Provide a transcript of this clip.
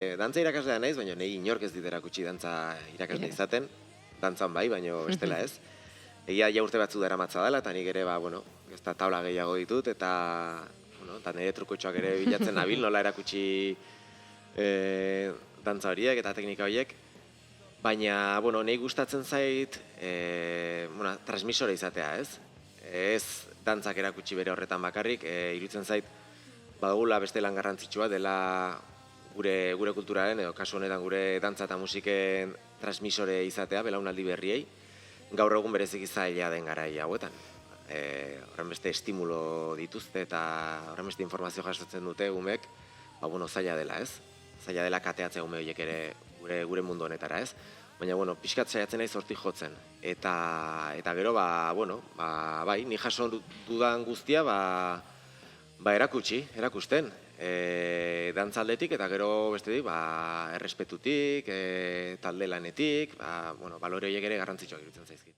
Dantza irakaslea naiz, baina nahi inork ez dit erakutsi dantza irakasle izaten, dantzan bai, baina bestela ez. Egia ja urte batzu daramatza dela, eta nik ere, ez da tabla gehiago ditut, eta nire trukotxoak ere bilatzen nabil, nola erakutsi dantza horiek eta teknika horiek. Baina, nahi gustatzen zait, transmisore izatea, ez? Ez dantzak erakutsi bere horretan bakarrik, iruditzen zait, badugula beste lan garrantzitsua dela gure kulturaren, edo kasu honetan gure dantza eta musiken transmisore izatea, belaunaldi berriei, gaur egun bereziki zaila den garaia hauetan. Horren beste estimulo dituzte eta horren beste informazio jasotzen dute umek, zaila dela, ez? Zaila dela kateatzea ume horiek ere gure mundu honetara, ez? Baina, pixkat saiatzen naiz hortik jotzen. Eta gero, bai, ni jaso dudan guztia, erakusten. Dantzaldetik eta gero bestetik, errespetutik, talde lanetik, balore horiek ere garrantzitsuak iruditzen zaizkit.